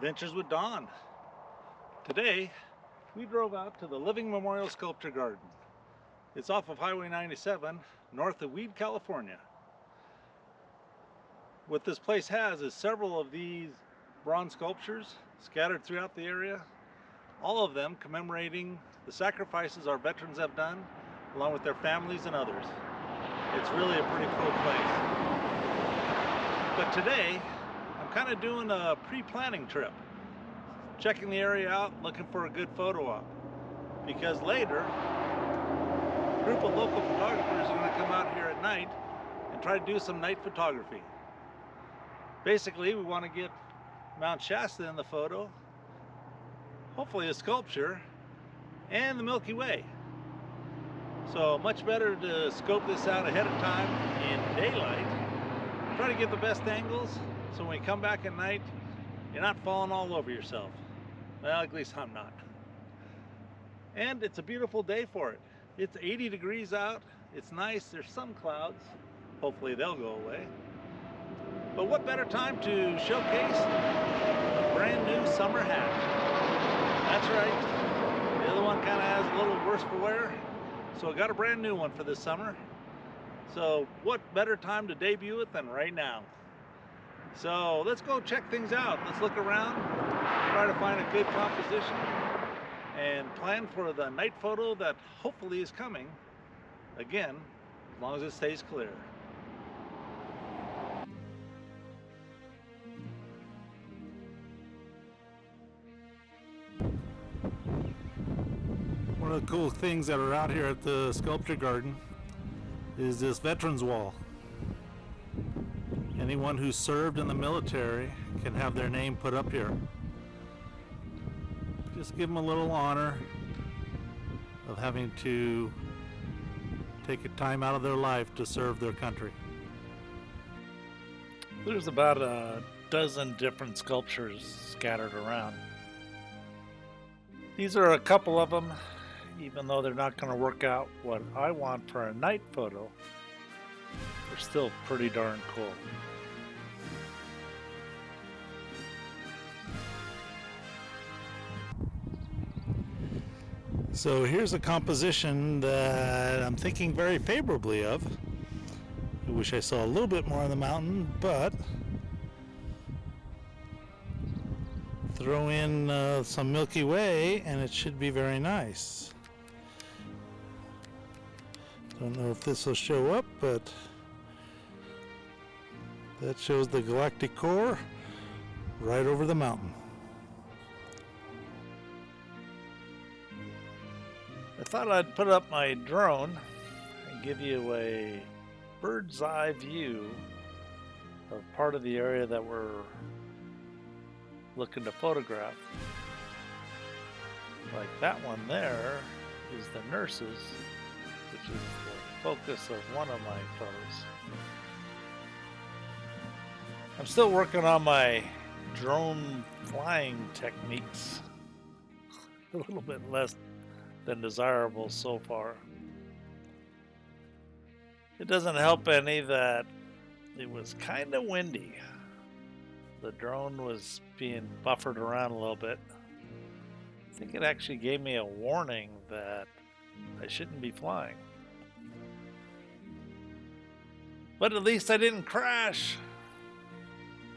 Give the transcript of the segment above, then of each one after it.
Adventures with Don. Today, we drove out to the Living Memorial Sculpture Garden. It's off of Highway 97, north of Weed, California. What this place has is several of these bronze sculptures scattered throughout the area, all of them commemorating the sacrifices our veterans have done, along with their families and others. It's really a pretty cool place. But today, I'm kind of doing a pre-planning trip, checking the area out, looking for a good photo op. Because later, a group of local photographers are going to come out here at night and try to do some night photography. Basically, we want to get Mount Shasta in the photo, hopefully a sculpture, and the Milky Way. So much better to scope this out ahead of time in daylight, try to get the best angles, so when you come back at night, you're not falling all over yourself. Well, at least I'm not. And it's a beautiful day for it. It's 80 degrees out, it's nice, there's some clouds, hopefully they'll go away. But what better time to showcase a brand new summer hat? That's right, the other one kind of has a little worse for wear, so I got a brand new one for this summer. So what better time to debut it than right now? So let's go check things out. Let's look around, try to find a good composition, and plan for the night photo that hopefully is coming, again, as long as it stays clear. One of the cool things that are out here at the sculpture garden is this veterans wall. Anyone who served in the military can have their name put up here. Just give them a little honor of having to take a time out of their life to serve their country. There's about a dozen different sculptures scattered around. These are a couple of them, even though they're not going to work out what I want for a night photo. They're still pretty darn cool. So here's a composition that I'm thinking very favorably of. I wish I saw a little bit more on the mountain, but throw in some Milky Way and it should be very nice. Don't know if this will show up, but that shows the galactic core right over the mountain. I thought I'd put up my drone and give you a bird's eye view of part of the area that we're looking to photograph. Like that one there is the nurses, which is the focus of one of my photos. I'm still working on my drone flying techniques. A little bit less than desirable so far. It doesn't help any that it was kind of windy. The drone was being buffered around a little bit. I think it actually gave me a warning that I shouldn't be flying. But at least I didn't crash.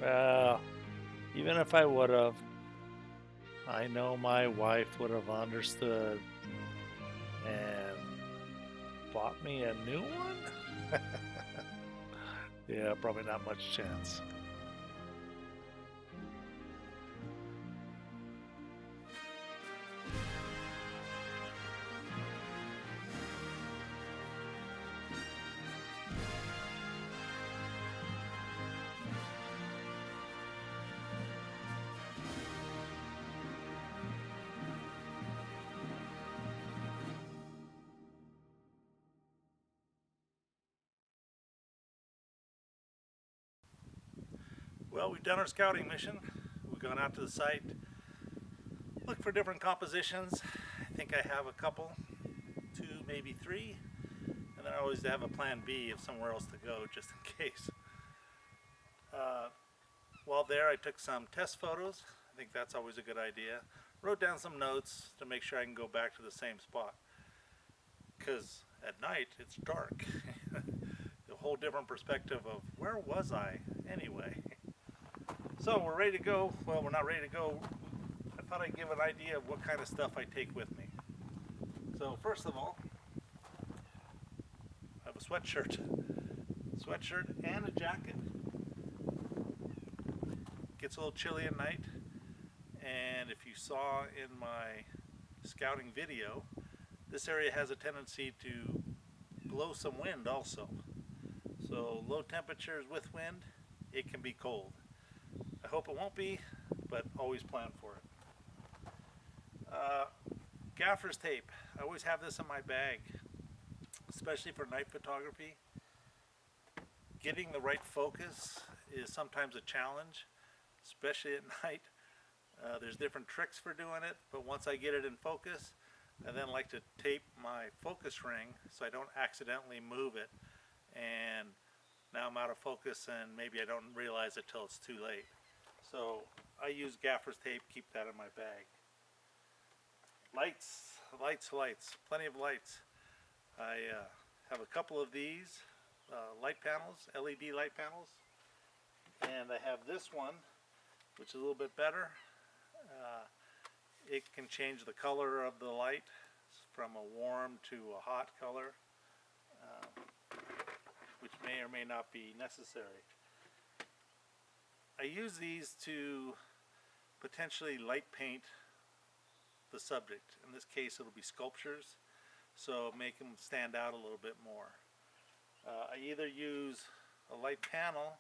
Well, even if I would have, I know my wife would have understood and bought me a new one? Yeah, probably not much chance. Well, we've done our scouting mission. We've gone out to the site, looked for different compositions. I think I have a couple, 2, maybe 3, and then I always have a plan B of somewhere else to go just in case. While there, I took some test photos. I think that's always a good idea. Wrote down some notes to make sure I can go back to the same spot. Because at night it's dark. A whole different perspective of where was I anyway. So we're ready to go. Well, we're not ready to go. I thought I'd give an idea of what kind of stuff I take with me. So first of all, I have a sweatshirt and a jacket. Gets a little chilly at night, and if you saw in my scouting video, this area has a tendency to blow some wind also. So low temperatures with wind, it can be cold. I hope it won't be, but always plan for it. Gaffer's tape. I always have this in my bag, especially for night photography. Getting the right focus is sometimes a challenge, especially at night. There's different tricks for doing it, but once I get it in focus, I then like to tape my focus ring so I don't accidentally move it, and now I'm out of focus and maybe I don't realize it till it's too late. So I use gaffer's tape, keep that in my bag. Lights, plenty of lights. I have a couple of these light panels, LED light panels, and I have this one, which is a little bit better. It can change the color of the light from a warm to a hot color, which may or may not be necessary. I use these to potentially light paint the subject. In this case it'll be sculptures, so make them stand out a little bit more. I either use a light panel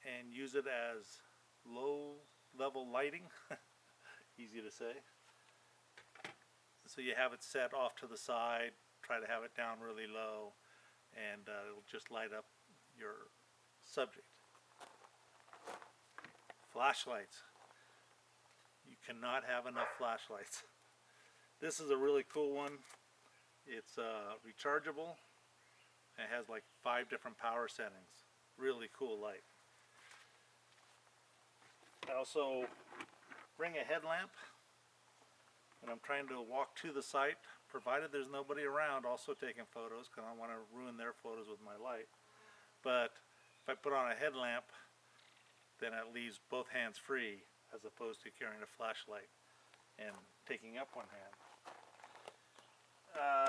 and use it as low level lighting, easy to say. So you have it set off to the side, try to have it down really low, and it'll just light up your subject. Flashlights. You cannot have enough flashlights. This is a really cool one. It's rechargeable. It has like 5 different power settings. Really cool light. I also bring a headlamp when I'm trying to walk to the site, provided there's nobody around also taking photos, because I don't want to ruin their photos with my light. But if I put on a headlamp, then it leaves both hands free, as opposed to carrying a flashlight and taking up one hand.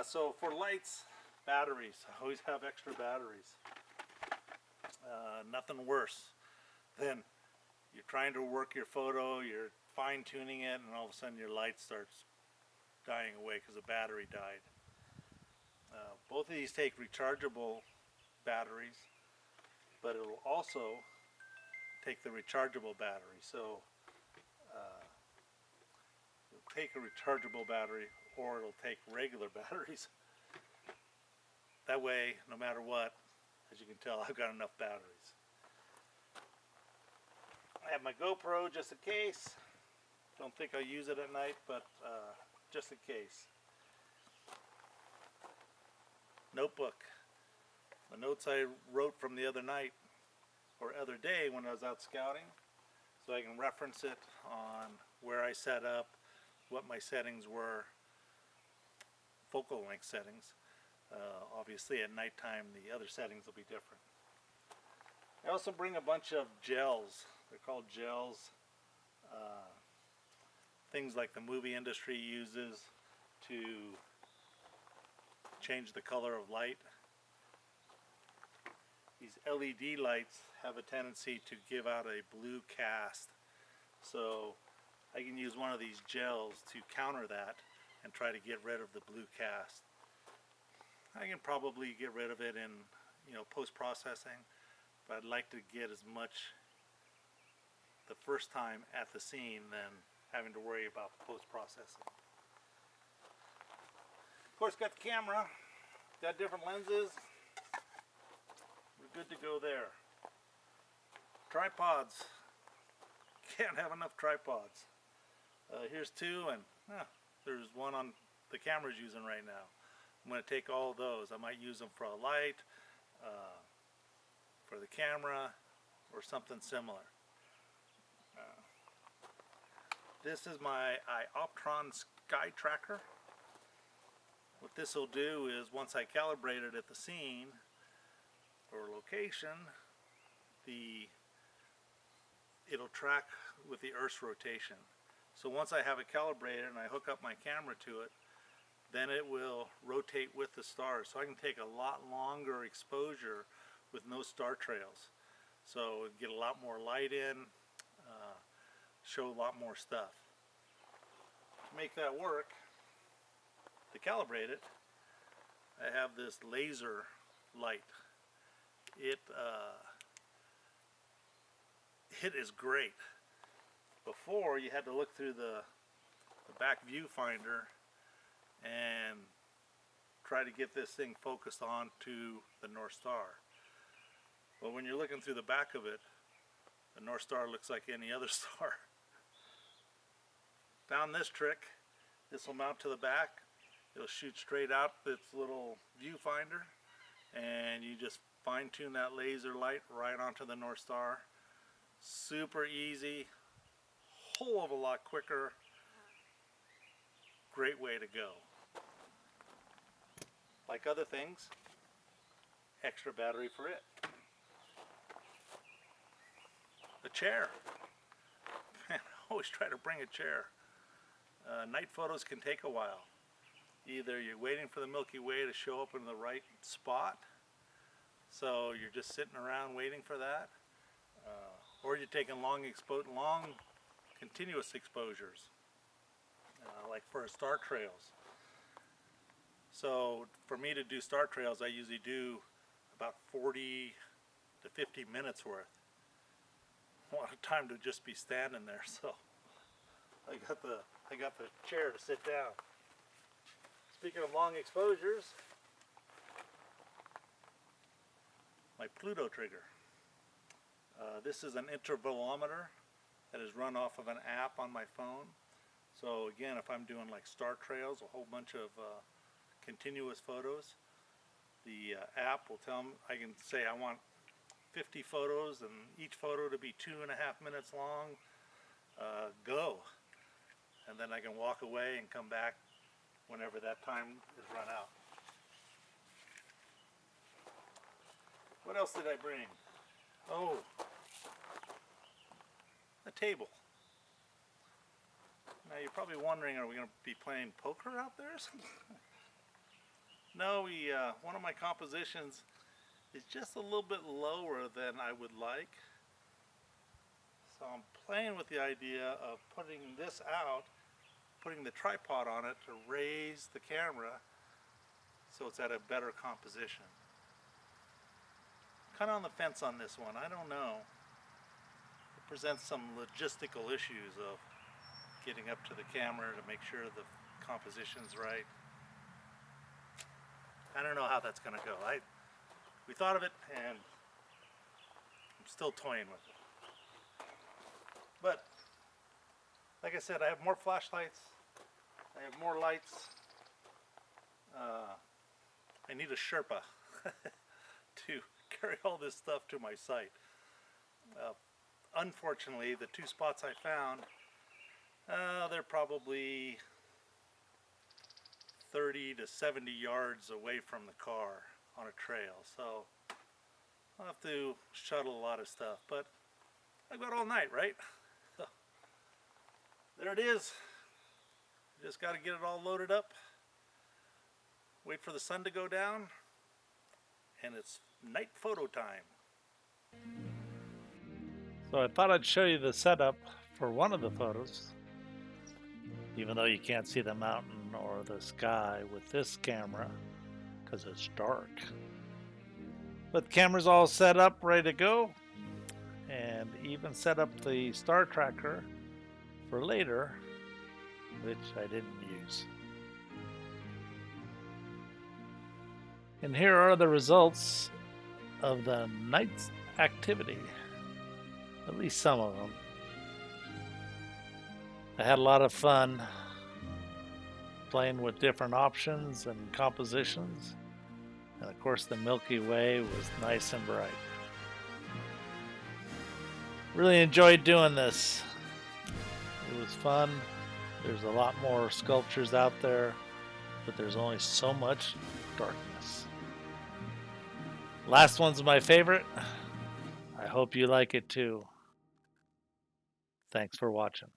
So for lights, batteries. I always have extra batteries. Nothing worse than you're trying to work your photo, you're fine-tuning it, and all of a sudden your light starts dying away because the battery died. Both of these take rechargeable batteries, but it'll also take the rechargeable battery. So it'll take a rechargeable battery, or it'll take regular batteries. That way, no matter what, as you can tell, I've got enough batteries. I have my GoPro just in case. Don't think I'll use it at night, but just in case. Notebook. The notes I wrote from the other night or other day when I was out scouting, so I can reference it on where I set up, what my settings were, focal length settings. Obviously at nighttime the other settings will be different. I also bring a bunch of gels. They're called gels. Things like the movie industry uses to change the color of light. These LED lights have a tendency to give out a blue cast. So I can use one of these gels to counter that and try to get rid of the blue cast. I can probably get rid of it in, post-processing, but I'd like to get as much the first time at the scene than having to worry about post-processing. Of course, got the camera, got different lenses. We're good to go there. Tripods. Can't have enough tripods. Here's 2, and there's one on the camera's using right now. I'm going to take all of those. I might use them for a light, for the camera, or something similar. This is my Ioptron Sky Tracker. What this will do is once I calibrate it at the scene or location, it'll track with the Earth's rotation. So once I have it calibrated and I hook up my camera to it, then it will rotate with the stars. So I can take a lot longer exposure with no star trails. So get a lot more light in, show a lot more stuff. To make that work, to calibrate it, I have this laser light. It is great. Before, you had to look through the back viewfinder and try to get this thing focused onto the North Star. But when you're looking through the back of it, the North Star looks like any other star. Found this trick. This will mount to the back. It'll shoot straight out its little viewfinder, and you just fine-tune that laser light right onto the North Star. Super easy, whole of a lot quicker. Great way to go. Like other things, extra battery for it. A chair. Man, I always try to bring a chair. Night photos can take a while. Either you're waiting for the Milky Way to show up in the right spot, so you're just sitting around waiting for that, or you're taking long continuous exposures, like for star trails. So for me to do star trails, I usually do about 40 to 50 minutes worth. A lot of time to just be standing there, so I got the chair to sit down. Speaking of long exposures, my Pluto trigger. This is an intervalometer that is run off of an app on my phone. So again, if I'm doing like star trails, a whole bunch of continuous photos, the app will tell me, I can say I want 50 photos and each photo to be 2.5 minutes long. Go. And then I can walk away and come back whenever that time is run out. What else did I bring? Oh, a table. Now you're probably wondering, are we going to be playing poker out there or something? No, one of my compositions is just a little bit lower than I would like. So I'm playing with the idea of putting this out, putting the tripod on it to raise the camera so it's at a better composition. Kind of on the fence on this one, I don't know. It presents some logistical issues of getting up to the camera to make sure the composition's right. I don't know how that's going to go. We thought of it and I'm still toying with it. But like I said, I have more flashlights, I have more lights. I need a Sherpa to carry all this stuff to my site. Unfortunately, the two spots I found, they're probably 30 to 70 yards away from the car on a trail, so I'll have to shuttle a lot of stuff, but I've got all night, right? So there it is. Just got to get it all loaded up, wait for the sun to go down, and it's night photo time. So I thought I'd show you the setup for one of the photos, even though you can't see the mountain or the sky with this camera because it's dark. But the camera's all set up, ready to go, and even set up the star tracker for later, which I didn't use. And here are the results of the night's activity, at least some of them. I had a lot of fun playing with different options and compositions, and of course the Milky Way was nice and bright. Really enjoyed doing this. It was fun. There's a lot more sculptures out there, but there's only so much darkness. Last one's my favorite. I hope you like it too. Thanks for watching.